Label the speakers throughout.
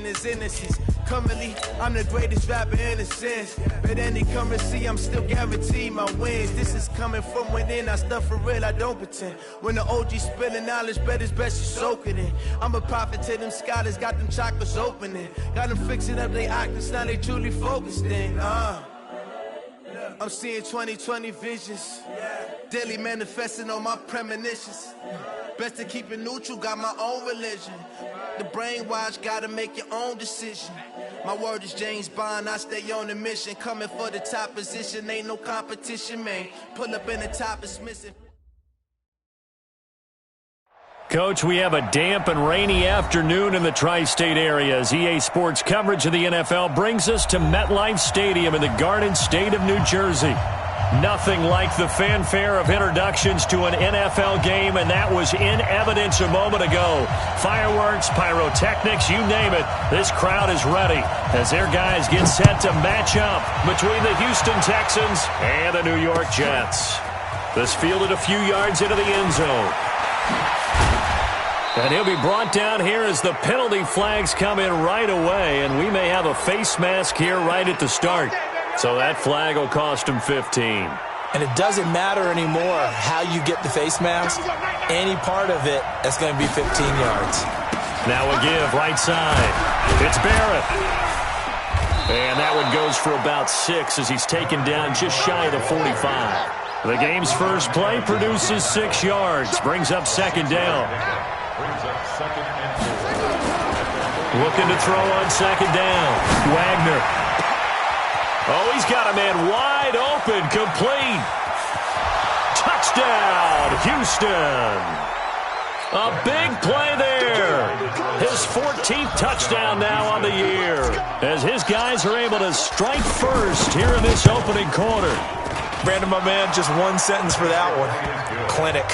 Speaker 1: in his innocence. Currently, I'm the greatest rapper in a sense. But any currency, I'm still guaranteed my wins. This is coming from within, I stuff for real, I don't pretend. When the OG spilling knowledge, bet it's best you soak it in. I'm a prophet to them scholars, got them chakras opening. Got them fixing up their octaves, now they truly focused in. I'm seeing 2020 visions. Daily manifesting on my premonitions. Best to keep it neutral, got my own religion. The brainwash, gotta make your own decision. My word is James Bond, I stay on a mission. Coming for the top position, ain't no competition, man. Pull up in the top, it's missing.
Speaker 2: Coach, we have a damp and rainy afternoon in the tri-state area as EA Sports coverage of the NFL brings us to MetLife Stadium in the Garden State of New Jersey. Nothing like the fanfare of introductions to an NFL game, and that was in evidence a moment ago. Fireworks, pyrotechnics, you name it. This crowd is ready as their guys get set to match up between the Houston Texans and the New York Jets. This fielded a few yards into the end zone. And he'll be brought down here as the penalty flags come in right away, and we may have a face mask here right at the start. So that flag will cost him 15.
Speaker 3: And it doesn't matter anymore how you get the face mask. Any part of it, that's going to be 15 yards.
Speaker 2: Now a give, right side. It's Barrett. And that one goes for about 6 as he's taken down just shy of the 45. The game's first play produces 6 yards, brings up second down. Looking to throw on second down. Wagner. Oh, he's got a man wide open, complete. Touchdown, Houston. A big play there. His 14th touchdown now on the year as his guys are able to strike first here in this opening quarter.
Speaker 3: Brandon, my man, just one sentence for that one. Clinic.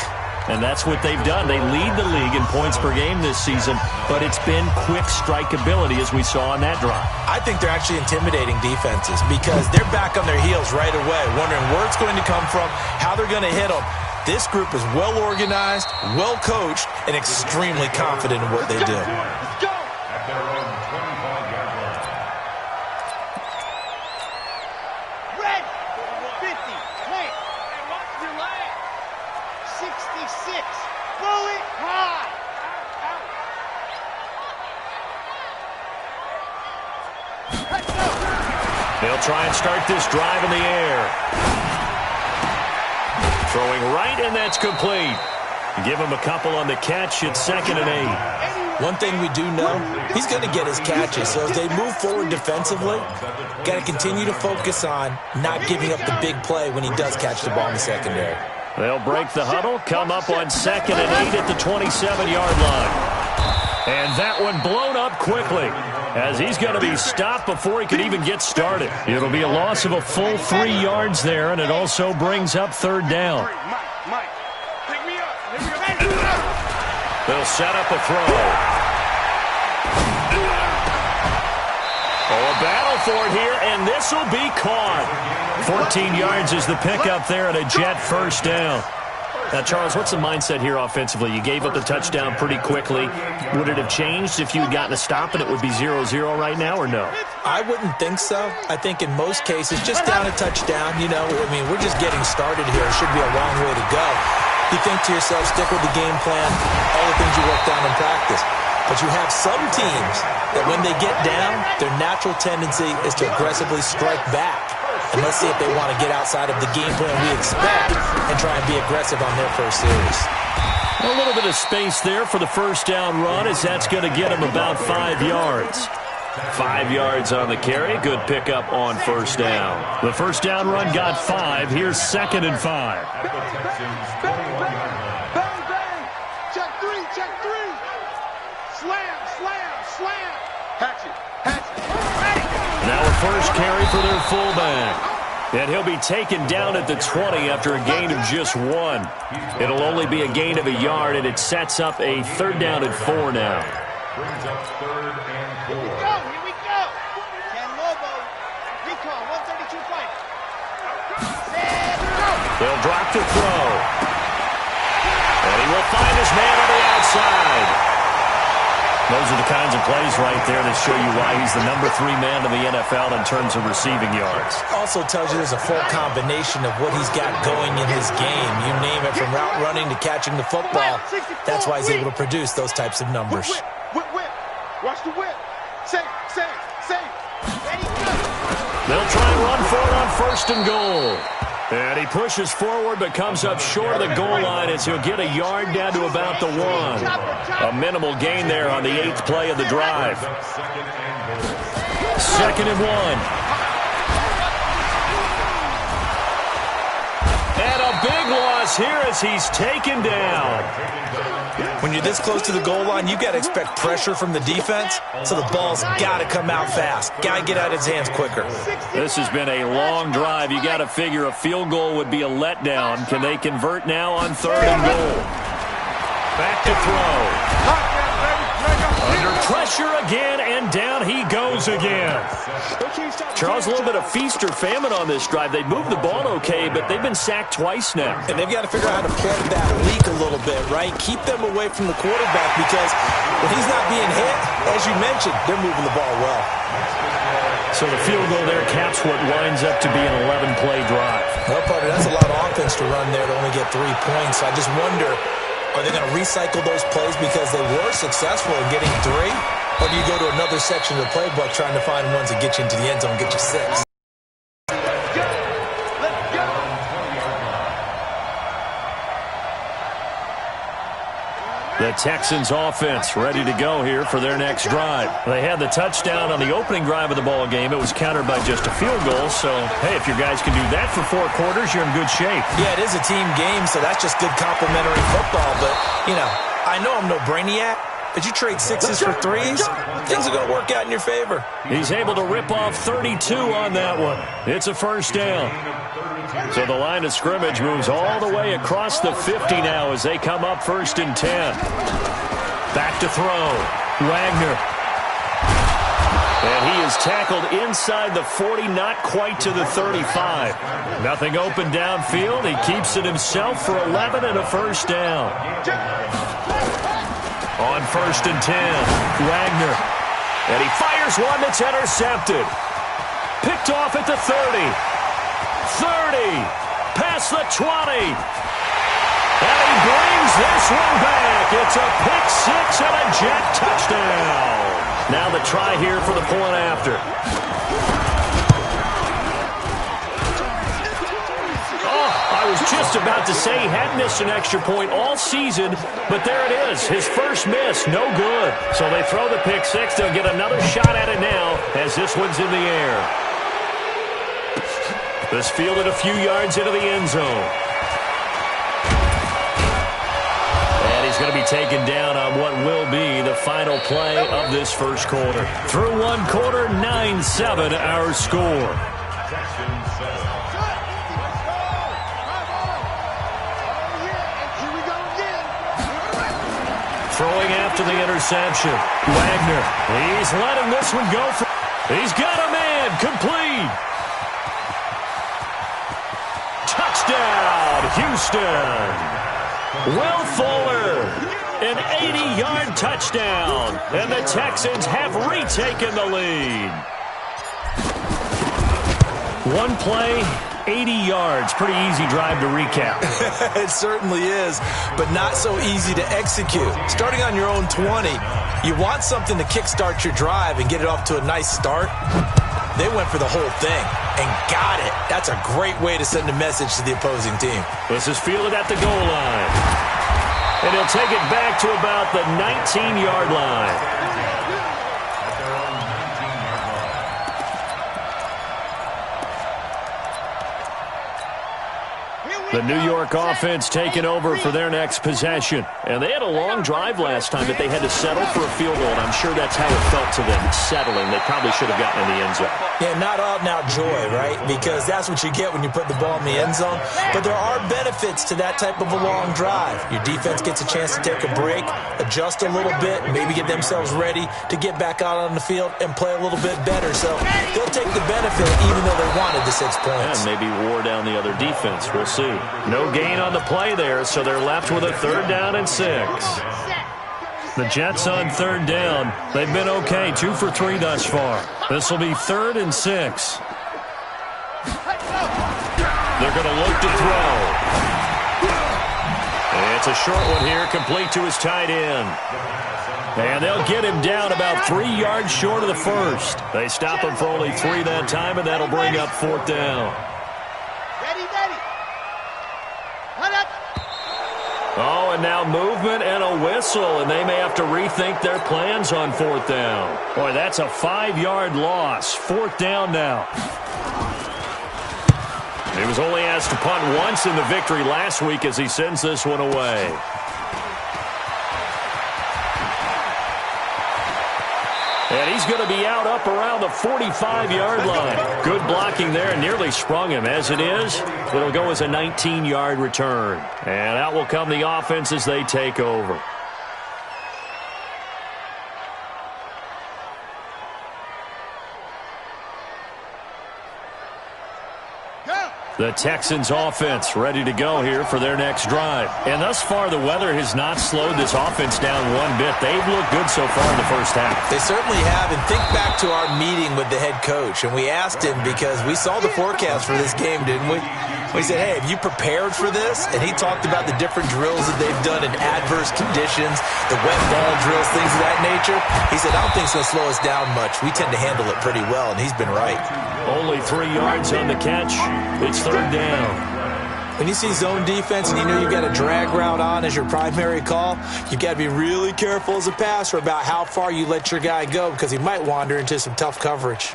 Speaker 2: And that's what they've done. They lead the league in points per game this season, but it's been quick strikeability as we saw on that drive.
Speaker 3: I think they're actually intimidating defenses because they're back on their heels right away, wondering where it's going to come from, how they're going to hit them. This group is well organized, well coached, and extremely confident in what they do.
Speaker 4: Let's go!
Speaker 5: At their own 25-yard line.
Speaker 4: Red! 50. Wait. Hey, watch your leg. 66. Bullet high.
Speaker 2: They'll try and start this drive in the air. Throwing right, and that's complete. Give him a couple on the catch. It's 2nd and 8.
Speaker 3: One thing we do know, he's going to get his catches. So as they move forward defensively, got to continue to focus on not giving up the big play when he does catch the ball in the secondary.
Speaker 2: They'll break the huddle, come up on 2nd and 8 at the 27-yard line. And that one blown up quickly as he's going to be stopped before he can even get started. It'll be a loss of a full 3 yards there, and it also brings up 3rd down.
Speaker 4: Mike, pick me up.
Speaker 2: They'll set up a throw. Oh, a battle for it here, and this will be caught. 14 yards is the pickup there and a Jet first down. Now, Charles, what's the mindset here offensively? You gave up the touchdown pretty quickly. Would it have changed if you had gotten a stop and it would be 0-0 right now, or no?
Speaker 3: I wouldn't think so. I think in most cases, just down a touchdown, you know, I mean, we're just getting started here. It should be a long way to go. You think to yourself, stick with the game plan, all the things you worked on in practice. But you have some teams that when they get down, their natural tendency is to aggressively strike back. And let's see if they want to get outside of the game plan we expect and try and be aggressive on their first series.
Speaker 2: A little bit of space there for the first down run as that's going to get him about 5 yards. 5 yards on the carry. Good pickup on first down. The first down run got 5. Here's 2nd and 5.
Speaker 4: Bang, bang. Check three. Slam. Hatch it.
Speaker 2: Now a first carry for their fullback. And he'll be taken down at the 20 after a gain of just 1. It'll only be a gain of a yard, and it sets up a 3rd down and 4 now.
Speaker 5: Brings up 3rd and 4.
Speaker 4: Here we go. Ken Lobo. Recon, 132 fight.
Speaker 2: They'll drop to throw. And he will find his man on the outside. Those are the kinds of plays right there that show you why he's the #3 man in the NFL in terms of receiving yards.
Speaker 3: Also tells you there's a full combination of what he's got going in his game. You name it, from route running to catching the football. That's why he's able to produce those types of numbers.
Speaker 4: Whip. Watch the whip. Safe. Ready, go.
Speaker 2: They'll try and run for it on 1st and goal. And he pushes forward but comes up short of the goal line as he'll get a yard down to about the 1. A minimal gain there on the 8th play of the drive. 2nd and 1. And a big loss here as he's taken down.
Speaker 3: When you're this close to the goal line, you've got to expect pressure from the defense, so the ball's got to come out fast. Got to get out of his hands quicker.
Speaker 2: This has been a long drive. You got to figure a field goal would be a letdown. Can they convert now on 3rd and goal? Back to throw. Under pressure again, and down he goes again. Charles, a little bit of feast or famine on this drive. They moved the ball okay, but they've been sacked twice now.
Speaker 3: And they've got to figure out how to plug that leak a little bit, right? Keep them away from the quarterback, because when he's not being hit, as you mentioned, they're moving the ball well.
Speaker 2: So the field goal there caps what winds up to be an 11-play drive.
Speaker 3: Well, partner, that's a lot of offense to run there to only get 3 points. I just wonder, are they going to recycle those plays because they were successful in getting 3? Or do you go to another section of the playbook trying to find ones that get you into the end zone and get you 6?
Speaker 2: The Texans offense ready to go here for their next drive. They had the touchdown on the opening drive of the ball game. It was countered by just a field goal. So, hey, if your guys can do that for 4 quarters, you're in good shape.
Speaker 3: Yeah, it is a team game, so that's just good complimentary football. But, you know, I know I'm no brainiac, but you trade 6s for 3s, things are going to work out in your favor.
Speaker 2: He's able to rip off 32 on that one. It's a 1st down. So the line of scrimmage moves all the way across the 50 now as they come up 1st and 10. Back to throw. Wagner. And he is tackled inside the 40, not quite to the 35. Nothing open downfield. He keeps it himself for 11 and a 1st down. On 1st and 10, Wagner. And he fires one that's intercepted. Picked off at the 30. 30, past the 20, and he brings this one back. It's a pick 6 and a jet touchdown. Now the try here for the point after. Oh, I was just about to say he had missed an extra point all season, but there it is, his first miss, no good. So they throw the pick 6. They'll get another shot at it now as this one's in the air. This fielded a few yards into the end zone. And he's going to be taken down on what will be the final play of this 1st quarter. Through 1 quarter, 9-7 our score. Throwing after the interception. Wagner, he's letting this one go. He's got a man, complete. Touchdown, Houston. Will Fuller, an 80-yard touchdown, and the Texans have retaken the lead. 1 play, 80 yards. Pretty easy drive to recap.
Speaker 3: It certainly is, but not so easy to execute. Starting on your own 20, you want something to kickstart your drive and get it off to a nice start. They went for the whole thing and got it. That's a great way to send a message to the opposing team.
Speaker 2: This is fielded at the goal line. And he'll take it back to about the 19-yard line. The New York offense taking over for their next possession. And they had a long drive last time, but they had to settle for a field goal, and I'm sure that's how it felt to them, settling. They probably should have gotten in the end zone.
Speaker 3: Yeah, not out-and-out joy, right? Because that's what you get when you put the ball in the end zone. But there are benefits to that type of a long drive. Your defense gets a chance to take a break, adjust a little bit, maybe get themselves ready to get back out on the field and play a little bit better. So they'll take the benefit even though they wanted the 6 points.
Speaker 2: And maybe wore down the other defense. We'll see. No gain on the play there, so they're left with a 3rd down and 6. The Jets on third down. They've been okay, 2 for 3 thus far. This will be 3rd and 6. They're going to look to throw. It's a short one here, complete to his tight end. And they'll get him down about 3 yards short of the first. They stop him for only 3 that time, and that'll bring up 4th down.
Speaker 4: Ready. Run up.
Speaker 2: Oh, and now movement and a whistle, and they may have to rethink their plans on 4th down. Boy, that's a 5-yard loss. 4th down now. He was only asked to punt once in the victory last week as he sends this one away. And he's going to be out up around the 45-yard line. Good blocking there and nearly sprung him. As it is, it'll go as a 19-yard return. And out will come the offense as they take over. The Texans offense ready to go here for their next drive. And thus far, the weather has not slowed this offense down one bit. They've looked good so far in the first half.
Speaker 3: They certainly have. And think back to our meeting with the head coach. And we asked him because we saw the forecast for this game, didn't we? We said, hey, have you prepared for this? And he talked about the different drills that they've done in adverse conditions, the wet ball drills, things of that nature. He said, I don't think it's going to slow us down much. We tend to handle it pretty well, and he's been right.
Speaker 2: Only 3 yards on the catch. It's 3rd down.
Speaker 3: When you see zone defense and you know you've got a drag route on as your primary call, you've got to be really careful as a passer about how far you let your guy go because he might wander into some tough coverage.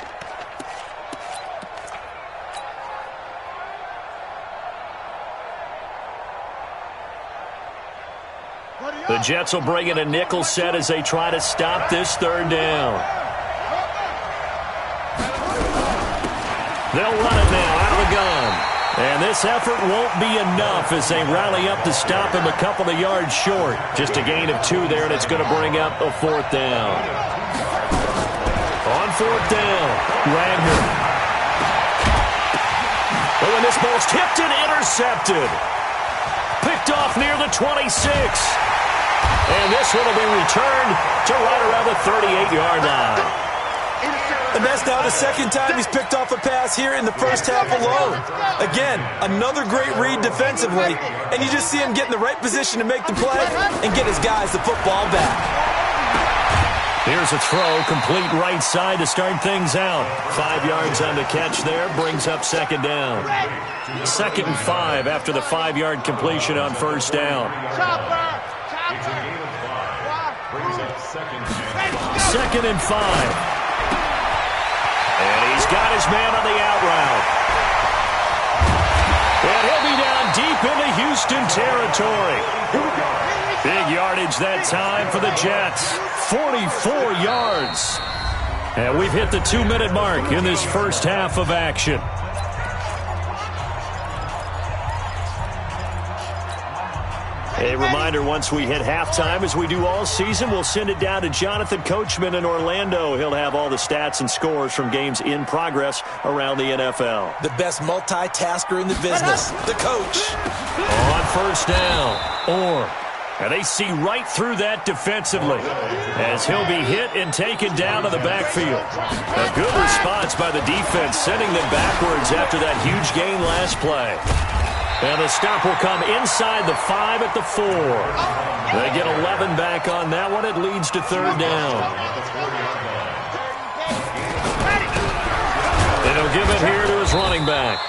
Speaker 2: The Jets will bring in a nickel set as they try to stop this 3rd down. They'll run it now out of the gun. And this effort won't be enough as they rally up to stop him a couple of yards short. Just a gain of 2 there, and it's going to bring up a 4th down. On 4th down, Wagner. Oh, and this ball's tipped and intercepted. Picked off near the 26. And this one will be returned to right around the 38-yard line.
Speaker 3: And that's now the second time he's picked off a pass here in the first half alone. Again, another great read defensively, and you just see him get in the right position to make the play and get his guys the football back.
Speaker 2: Here's a throw, complete right side to start things out. 5 yards on the catch there, brings up 2nd down. 2nd and 5 after the 5-yard completion on 1st down. Second and 5. And he's got his man on the out route. And he'll be down deep into Houston territory. Big yardage that time for the Jets. 44 yards. And we've hit the 2-minute mark in this first half of action. A reminder, once we hit halftime, as we do all season, we'll send it down to Jonathan Coachman in Orlando. He'll have all the stats and scores from games in progress around the NFL.
Speaker 3: The best multitasker in the business, the coach.
Speaker 2: On 1st down, and they see right through that defensively as he'll be hit and taken down to the backfield. A good response by the defense, sending them backwards after that huge gain last play. And the stop will come inside the 5 at the 4. They get 11 back on that one. It leads to 3rd down. And he'll give it here to his running back.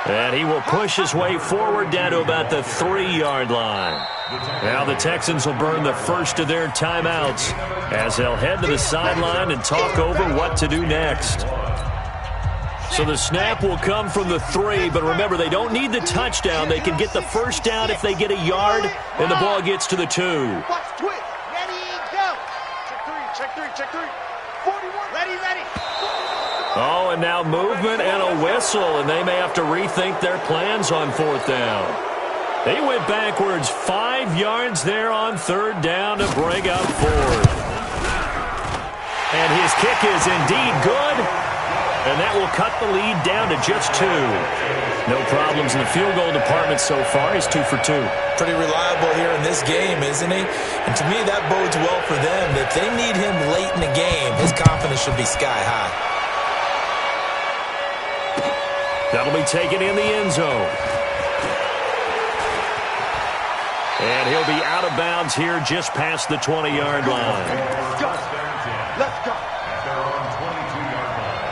Speaker 2: And he will push his way forward down to about the 3-yard line. Now the Texans will burn the first of their timeouts as they'll head to the sideline and talk over what to do next. So the snap will come from the 3, but remember, they don't need the touchdown. They can get the first down if they get a yard, and the ball gets to the 2.
Speaker 4: Ready, go. Check 3. 41. Ready.
Speaker 2: Oh, and now movement and a whistle, and they may have to rethink their plans on 4th down. They went backwards 5 yards there on 3rd down to bring up 4th. And his kick is indeed good. And that will cut the lead down to just 2. No problems in the field goal department so far. He's 2 for 2.
Speaker 3: Pretty reliable here in this game, isn't he? And to me, that bodes well for them. If they need him late in the game, his confidence should be sky high.
Speaker 2: That'll be taken in the end zone. And he'll be out of bounds here just past the 20-yard line.
Speaker 4: Let's go. Let's go.
Speaker 5: At their own 22-yard line.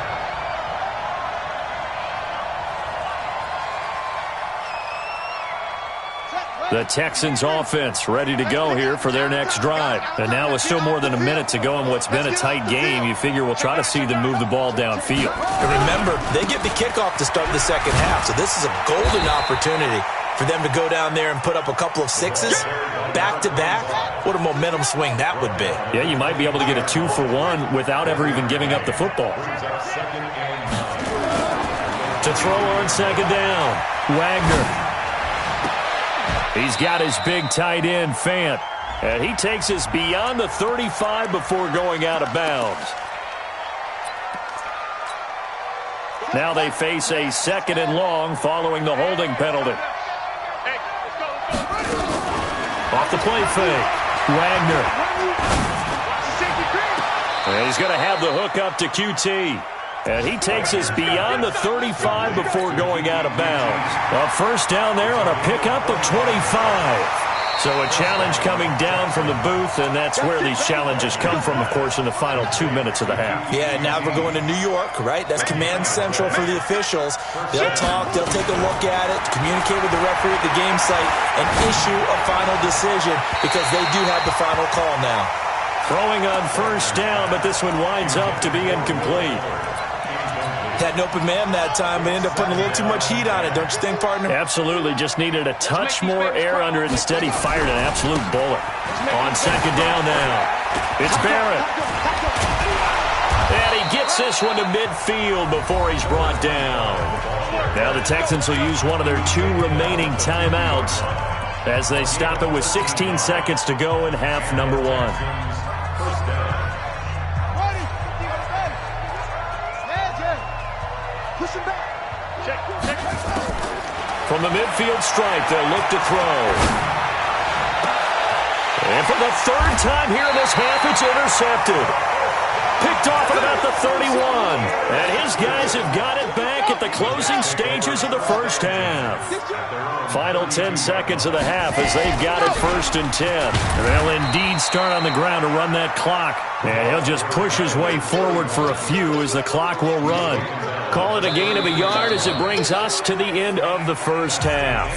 Speaker 2: The Texans offense ready to go here for their next drive. And now with still more than a minute to go in what's been a tight game, you figure we'll try to see them move the ball downfield.
Speaker 3: And remember, they get the kickoff to start the second half, so this is a golden opportunity for them to go down there and put up a couple of sixes back-to-back. What a momentum swing that would be.
Speaker 2: Yeah, you might be able to get a 2-for-1 without ever even giving up the football. To throw on second down, Wagner. He's got his big tight end, Fant. And he takes us beyond the 35 before going out of bounds. Now they face a 2nd and long following the holding penalty. Off the play fake, Wagner. And he's going to have the hook up to QT. And he takes us beyond the 35 before going out of bounds. A first down there on a pickup of 25. So a challenge coming down from the booth, and that's where these challenges come from, of course, in the final 2 minutes of the half.
Speaker 3: Yeah, now we're going to New York, right? That's command central for the officials. They'll talk, they'll take a look at it, communicate with the referee at the game site, and issue a final decision because they do have the final call now.
Speaker 2: Throwing on first down, but this one winds up to be incomplete.
Speaker 3: Had an open man that time, but ended up putting a little too much heat on it, don't you think, partner?
Speaker 2: Absolutely. Just needed a touch more air under it. Instead, he fired an absolute bullet. On second down now, it's Barrett. And he gets this one to midfield before he's brought down. Now the Texans will use one of their 2 remaining timeouts as they stop it with 16 seconds to go in half number 1. From the midfield stripe, they'll look to throw. And for the 3rd time here in this half, it's intercepted. Picked off at about the 31. And his guys have got it back at the closing stages of the first half. Final 10 seconds of the half as they've got it 1st and 10. They'll indeed start on the ground to run that clock. And he'll just push his way forward for a few as the clock will run. Call it a gain of a yard as it brings us to the end of the first half.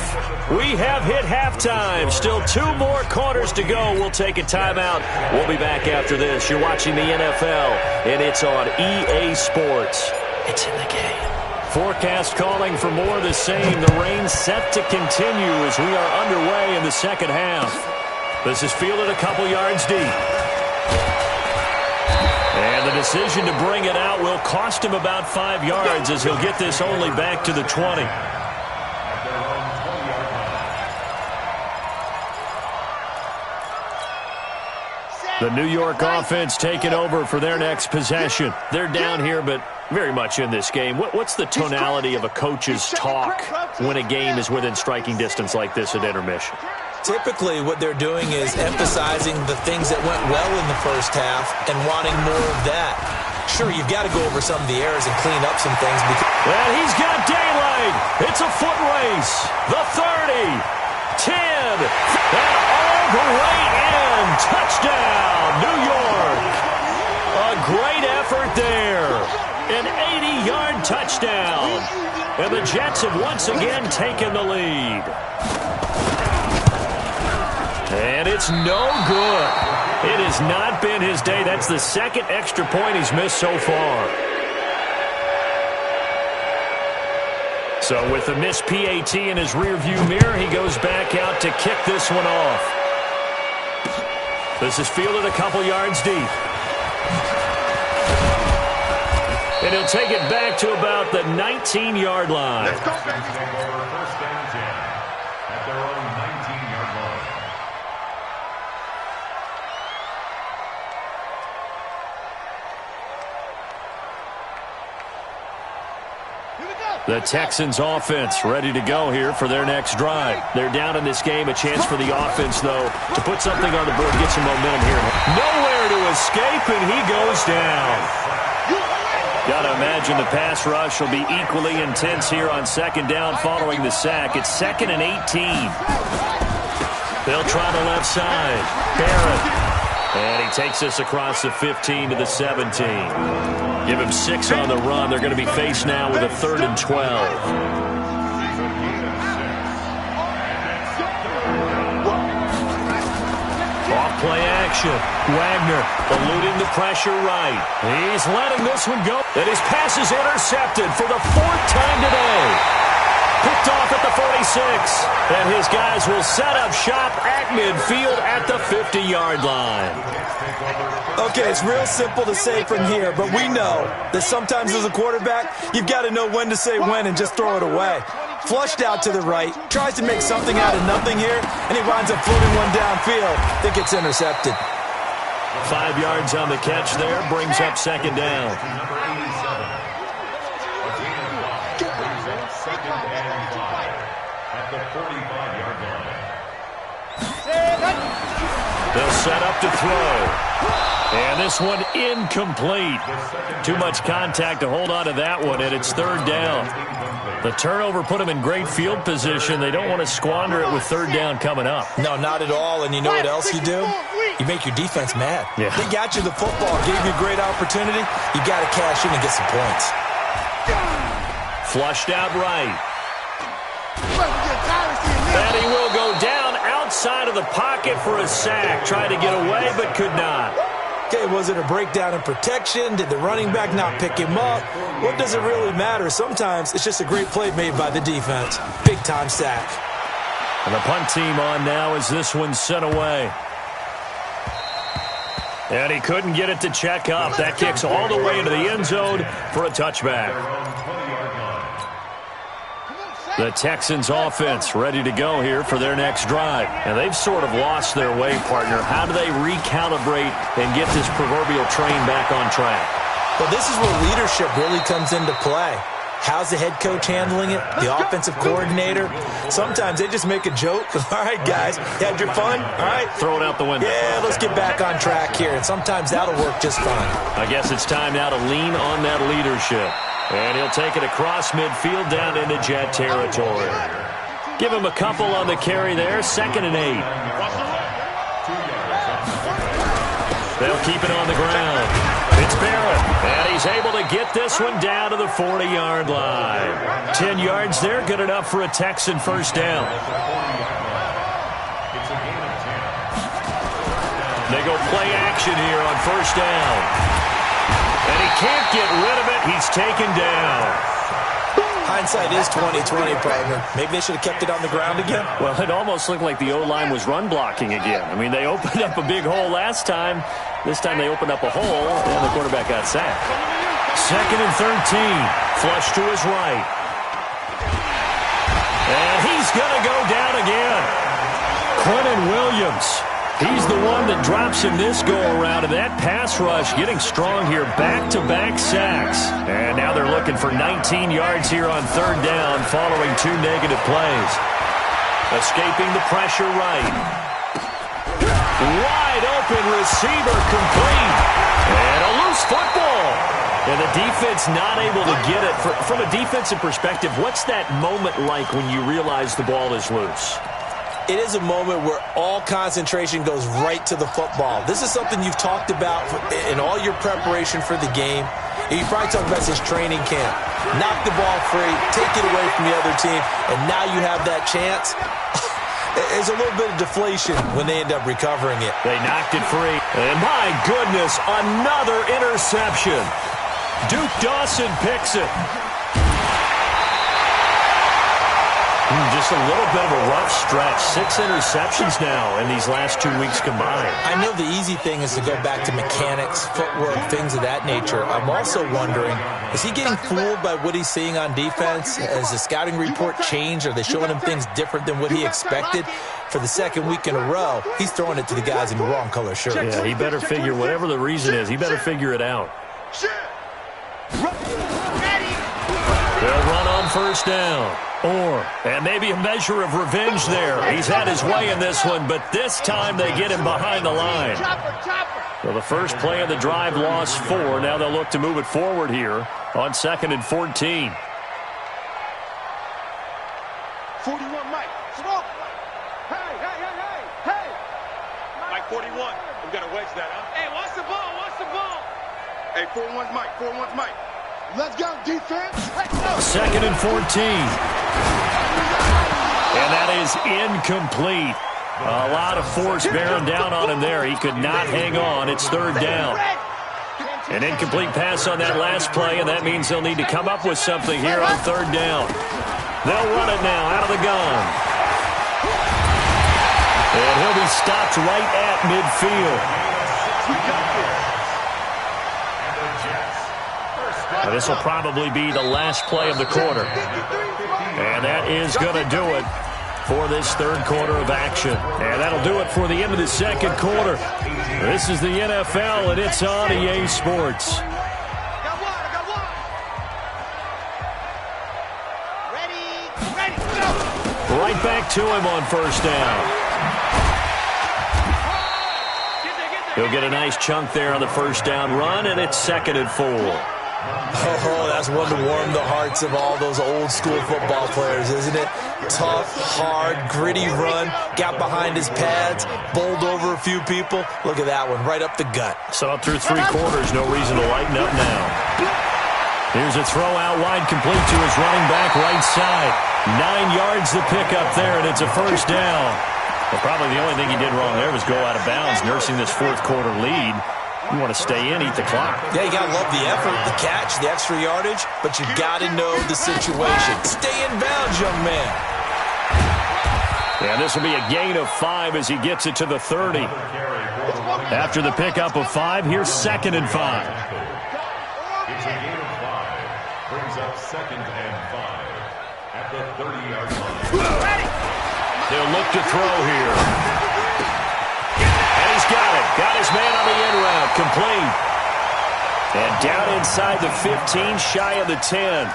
Speaker 2: We have hit halftime. Still 2 more quarters to go. We'll take a timeout. We'll be back after this. You're watching the NFL, and it's on EA Sports. It's in the game. Forecast calling for more of the same. The rain set to continue as we are underway in the second half. This is fielded a couple yards deep. And the decision to bring it out will cost him about 5 yards as he'll get this only back to the 20. The New York offense taking over for their next possession. They're down here, but very much in this game. What's the tonality of a coach's talk when a game is within striking distance like this at intermission?
Speaker 3: Typically, what they're doing is emphasizing the things that went well in the first half and wanting more of that. Sure, you've got to go over some of the errors and clean up some things.
Speaker 2: And he's got daylight. It's a foot race. The 30, 10, and all the way in. Touchdown, New York. A great effort there. An 80-yard touchdown. And the Jets have once again taken the lead. And it's no good. It has not been his day. That's the 2nd extra point he's missed so far. So with the missed PAT in his rearview mirror, he goes back out to kick this one off. This is fielded a couple yards deep. And he'll take it back to about the 19-yard line.
Speaker 4: Let's go.
Speaker 5: First and 10 at their own 19-yard line.
Speaker 4: Here we
Speaker 2: The Texans offense ready to go here for their next drive. They're down in this game. A chance for the offense, though, to put something on the board, get some momentum here. Nowhere to escape, and he goes down. Got to imagine the pass rush will be equally intense here on second down following the sack. It's 2nd and 18. They'll try the left side. Barrett. And he takes this across the 15 to the 17. Give him 6 on the run. They're going to be faced now with a 3rd and 12. Off play action. Wagner eluding the pressure right. He's letting this one go. And his pass is intercepted for the 4th time today. Picked off at the 46. And his guys will set up shop at midfield at the 50-yard line.
Speaker 3: Okay, it's real simple to say from here, but we know that sometimes as a quarterback, you've got to know when to say when and just throw it away. Flushed out to the right, tries to make something out of nothing here, and he winds up floating one downfield that gets intercepted.
Speaker 2: 5 yards on the catch there, brings up second down.
Speaker 5: At the 45-yard line.
Speaker 2: They'll set up to throw. And this one incomplete. Too much contact to hold on to that one, and it's 3rd down. The turnover put them in great field position. They don't want to squander it with 3rd down coming up.
Speaker 3: No, not at all. And you know what else you do? You make your defense mad.
Speaker 2: Yeah.
Speaker 3: They got you the football, gave you a great opportunity. You got to cash in and get some points.
Speaker 2: Flushed out right. And he will go down outside of the pocket for a sack. Tried to get away, but could not.
Speaker 3: Okay, was it a breakdown in protection? Did the running back not pick him up? What does it really matter? Sometimes it's just a great play made by the defense. Big-time sack.
Speaker 2: And the punt team on now as this one's sent away. And he couldn't get it to check up. That kicks all the way into the end zone for a touchback. The Texans offense ready to go here for their next drive. And they've sort of lost their way, partner. How do they recalibrate and get this proverbial train back on track?
Speaker 3: Well, this is where leadership really comes into play. How's the head coach handling it? The offensive coordinator? Sometimes they just make a joke. All right, guys, you had your fun? All right.
Speaker 2: Throw it out the window.
Speaker 3: Yeah, let's get back on track here. And sometimes that'll work just fine.
Speaker 2: I guess it's time now to lean on that leadership. And he'll take it across midfield down into Jet territory. Give him a couple on the carry there. 2nd and 8. They'll keep it on the ground. It's Barrett. And he's able to get this one down to the 40-yard line. 10 yards there. Good enough for a Texan first down. They go play action here on first down. And he can't get rid of it. He's taken down.
Speaker 3: Hindsight is 20/20, partner. Maybe they should have kept it on the ground again.
Speaker 2: Well, it almost looked like the O-line was run blocking again. I mean, they opened up a big hole last time. This time they opened up a hole, and the quarterback got sacked. 2nd and 13. Flush to his right. And he's going to go down again. Quentin Williams. He's the one that drops him this go-around, and that pass rush getting strong here. Back-to-back sacks. And now they're looking for 19 yards here on 3rd down following 2 negative plays. Escaping the pressure right. Wide open receiver complete. And a loose football. And the defense not able to get it. From a defensive perspective, what's that moment like when you realize the ball is loose?
Speaker 3: It is a moment where all concentration goes right to the football. This is something you've talked about in all your preparation for the game. You probably talked about since training camp. Knock the ball free, take it away from the other team, and now you have that chance. There's a little bit of deflation when they end up recovering it.
Speaker 2: They knocked it free. And my goodness, another interception. Duke Dawson picks it. Just a little bit of a rough stretch. 6 interceptions now in these last 2 weeks combined.
Speaker 3: I know the easy thing is to go back to mechanics, footwork, things of that nature. I'm also wondering, is he getting fooled by what he's seeing on defense? Has the scouting report changed? Are they showing him things different than what he expected? For the 2nd week in a row, he's throwing it to the guys in the wrong color shirt.
Speaker 2: Yeah, he better figure, whatever the reason is, he better figure it out. They'll run first down. And maybe a measure of revenge there. He's had his way in this one, but this time they get him behind the line. So the first play of the drive lost 4. Now they'll look to move it forward here on 2nd and 14.
Speaker 4: 41, Mike. Smoke. Hey. Mike 41. We got to wedge that, huh? Hey, watch the ball. Hey, 41's Mike. 41's Mike. Let's go, defense. Let's go.
Speaker 2: 2nd and 14. And that is incomplete. A lot of force bearing down on him there. He could not hang on. It's 3rd down. An incomplete pass on that last play, and that means they'll need to come up with something here on 3rd down. They'll run it now out of the gun. And he'll be stopped right at midfield. Now, this will probably be the last play of the quarter. And that is going to do it for this 3rd quarter of action. And that'll do it for the end of the 2nd quarter. This is the NFL, and it's on EA Sports. Right back to him on 1st down. He'll get a nice chunk there on the 1st down run, and it's 2nd and 4.
Speaker 3: Oh, that's one to warm the hearts of all those old-school football players, isn't it? Tough, hard, gritty run, got behind his pads, bowled over a few people. Look at that one, right up the gut.
Speaker 2: So up through 3 quarters, no reason to lighten up now. Here's a throw out wide, complete to his running back right side. 9 yards to pick up there, and it's a 1st down. Well, probably the only thing he did wrong there was go out of bounds, nursing this 4th quarter lead. You want to stay in, eat the clock.
Speaker 3: Yeah, you got to love the effort, the catch, the extra yardage, but you got to know the situation. Stay in bounds, young man.
Speaker 2: Yeah, this will be a gain of 5 as he gets it to the 30. After the pickup of 5, here's 2nd and 5.
Speaker 5: It's a gain of 5. Brings up 2nd and 5 at the 30-yard line.
Speaker 2: They'll look to throw here. And he's got it. Got his man on the in route. Complete. And down inside the 15, shy of the 10.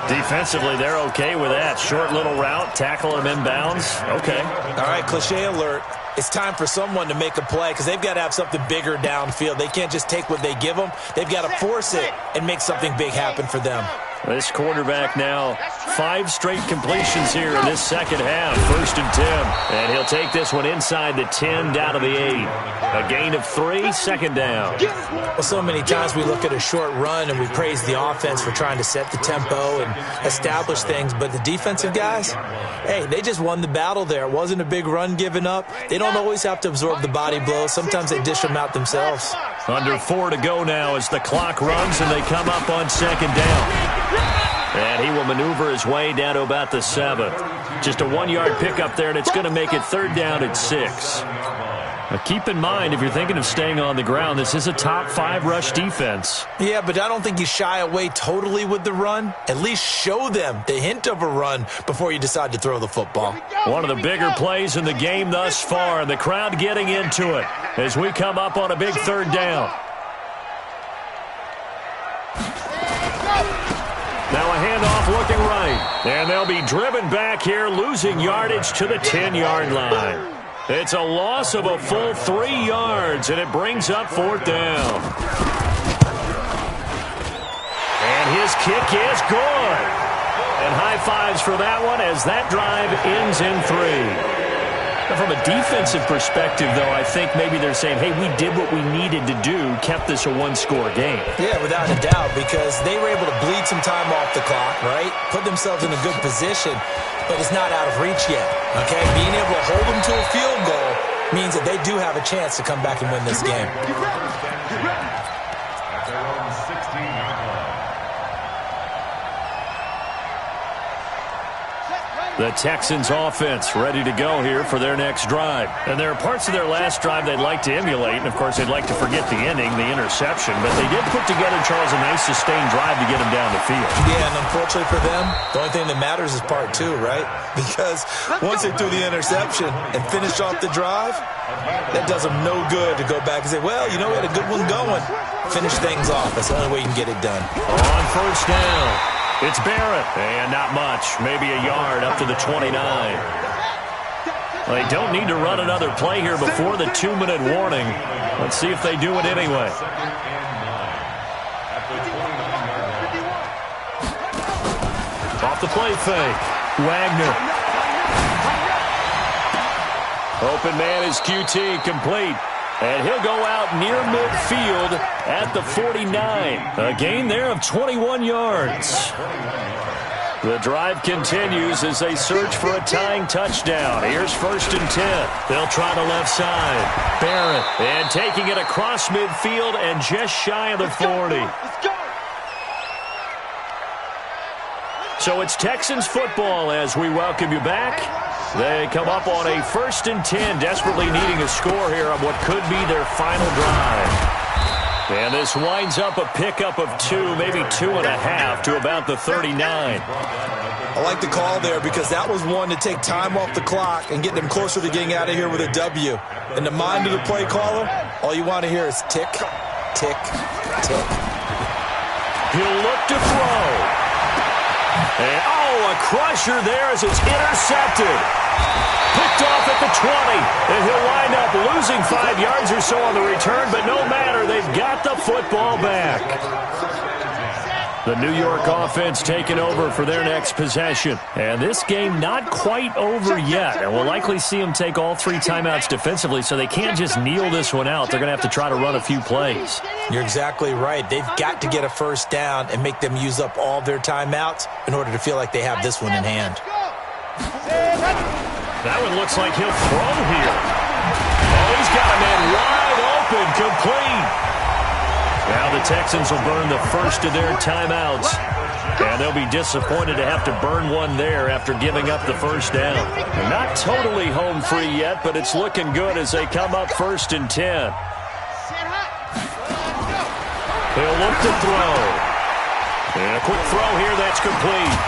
Speaker 2: Defensively, they're okay with that. Short little route, tackle him inbounds. Okay.
Speaker 3: All right, cliche alert. It's time for someone to make a play because they've got to have something bigger downfield. They can't just take what they give them. They've got to force it and make something big happen for them.
Speaker 2: This quarterback now, 5 straight completions here in this 2nd half. 1st and 10. And he'll take this one inside the 10 down to the 8. A gain of 3, 2nd down.
Speaker 3: Well, so many times we look at a short run and we praise the offense for trying to set the tempo and establish things. But the defensive guys, hey, they just won the battle there. It wasn't a big run given up. They don't always have to absorb the body blows. Sometimes they dish them out themselves.
Speaker 2: Under 4 to go now as the clock runs and they come up on 2nd down. And he will maneuver his way down to about the 7th. Just a 1-yard pickup there, and it's going to make it 3rd down at 6. Now keep in mind, if you're thinking of staying on the ground, this is a top 5 rush defense.
Speaker 3: Yeah, but I don't think you shy away totally with the run. At least show them the hint of a run before you decide to throw the football.
Speaker 2: One of the bigger plays in the game thus far, and the crowd getting into it as we come up on a big 3rd down. Now a handoff looking right. And they'll be driven back here, losing yardage to the 10-yard line. It's a loss of a full 3 yards, and it brings up 4th down. And his kick is good. And high fives for that one as that drive ends in 3. Now from a defensive perspective, though, I think maybe they're saying, hey, we did what we needed to do, kept this a 1-score game.
Speaker 3: Yeah, without a doubt, because they were able to bleed some time off the clock, right? Put themselves in a good position, but it's not out of reach yet, okay? Being able to hold them to a field goal means that they do have a chance to come back and win this game.
Speaker 5: At their own 16-yard line.
Speaker 2: The Texans offense ready to go here for their next drive. And there are parts of their last drive they'd like to emulate. And, of course, they'd like to forget the ending, the interception. But they did put together, Charles, a nice sustained drive to get them down the field.
Speaker 3: Yeah, and unfortunately for them, the only thing that matters is part 2, right? Because once they threw the interception and finished off the drive, that does them no good to go back and say, well, you know, we had a good one going. Finish things off. That's the only way you can get it done.
Speaker 2: On 1st down. It's Barrett, and not much, maybe a yard up to the 29. They don't need to run another play here before the 2-minute warning. Let's see if they do it anyway. Off the play fake, Wagner. Open man is QT, complete. And he'll go out near midfield at the 49. A gain there of 21 yards. The drive continues as they search for a tying touchdown. Here's 1st and 10. They'll try the left side. Barrett. And taking it across midfield and just shy of the 40. So it's Texans football as we welcome you back. They come up on a 1st and 10, desperately needing a score here on what could be their final drive. And this winds up a pickup of 2, maybe 2.5 to about the 39.
Speaker 3: I like the call there because that was one to take time off the clock and get them closer to getting out of here with a W. In the mind of the play caller, all you want to hear is tick, tick, tick.
Speaker 2: He'll look to throw. And, a crusher there as it's intercepted. Picked off at the 20. And he'll wind up losing 5 yards or so on the return, but no matter, they've got the football back. The New York offense taking over for their next possession. And this game not quite over yet. And we'll likely see them take all 3 timeouts defensively, so they can't just kneel this one out. They're going to have to try to run a few plays.
Speaker 3: You're exactly right. They've got to get a first down and make them use up all their timeouts in order to feel like they have this one in hand.
Speaker 2: That one looks like he'll throw here. Oh, he's got a man wide open, complete. Now the Texans will burn the first of their timeouts. And they'll be disappointed to have to burn one there after giving up the first down. They're not totally home free yet, but it's looking good as they come up 1st and 10. He'll look to throw. And a quick throw here, that's complete.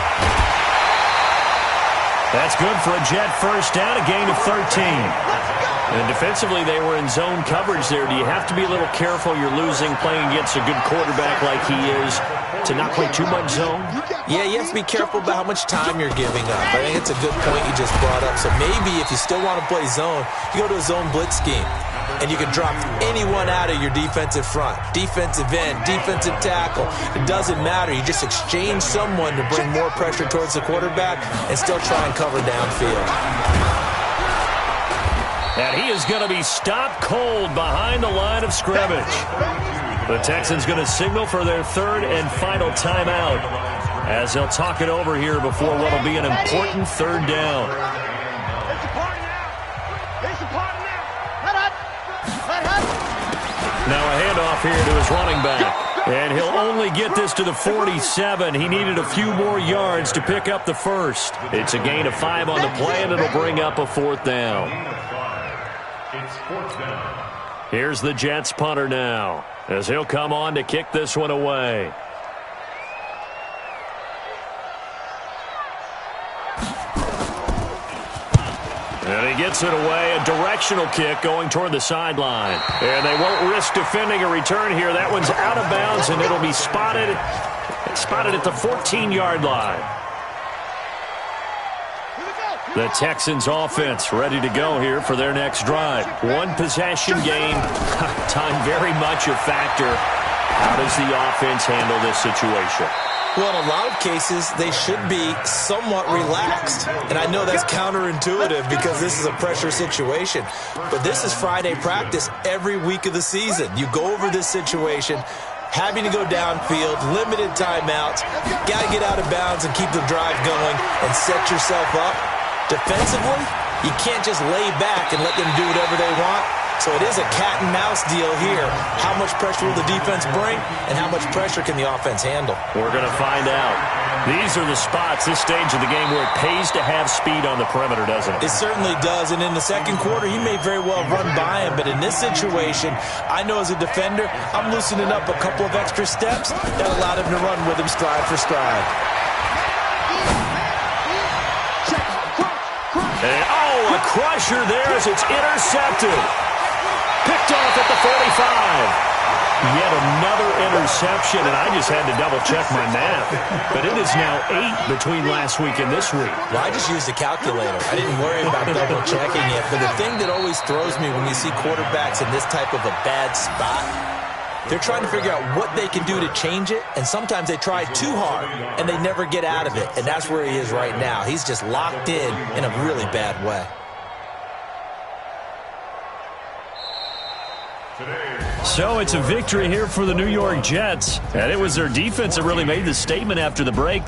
Speaker 2: That's good for a Jet first down, a gain of 13. And defensively, they were in zone coverage there. Do you have to be a little careful you're losing playing against a good quarterback like he is to not play too much zone?
Speaker 3: Yeah, you have to be careful about how much time you're giving up. I think it's a good point you just brought up. So maybe if you still want to play zone, you go to a zone blitz scheme. And you can drop anyone out of your defensive front. Defensive end, defensive tackle. It doesn't matter. You just exchange someone to bring more pressure towards the quarterback and still try and cover downfield.
Speaker 2: And he is going to be stopped cold behind the line of scrimmage. The Texans going to signal for their 3rd and final timeout as they'll talk it over here before what will be an important 3rd down. Now a handoff here to his running back. And he'll only get this to the 47. He needed a few more yards to pick up the first. It's a gain of 5 on the play, and it'll bring up a 4th down. Here's the Jets punter now, as he'll come on to kick this one away. And he gets it away, a directional kick going toward the sideline. And they won't risk defending a return here. That one's out of bounds, and it'll be spotted at the 14-yard line. The Texans offense ready to go here for their next drive. 1 possession game. Time very much a factor. How does the offense handle this situation?
Speaker 3: Well, in a lot of cases, they should be somewhat relaxed. And I know that's counterintuitive because this is a pressure situation. But this is Friday practice every week of the season. You go over this situation, having to go downfield, limited timeouts, got to get out of bounds and keep the drive going and set yourself up. Defensively, you can't just lay back and let them do whatever they want. So it is a cat and mouse deal here. How much pressure will the defense bring, and how much pressure can the offense handle?
Speaker 2: We're going to find out. These are the spots, this stage of the game, where it pays to have speed on the perimeter, doesn't it?
Speaker 3: It certainly does, and in the second quarter, he may very well run by him, but in this situation, I know as a defender, I'm loosening up a couple of extra steps that allowed him to run with him stride for stride.
Speaker 2: And, a crusher there as it's intercepted. Picked off at the 45. Yet another interception, and I just had to double-check my math. But it is now 8 between last week and this week.
Speaker 3: Well, I just used a calculator. I didn't worry about double-checking it. But the thing that always throws me when you see quarterbacks in this type of a bad spot, they're trying to figure out what they can do to change it, and sometimes they try too hard, and they never get out of it. And that's where he is right now. He's just locked in a really bad way.
Speaker 2: So it's a victory here for the New York Jets, and it was their defense that really made the statement after the break.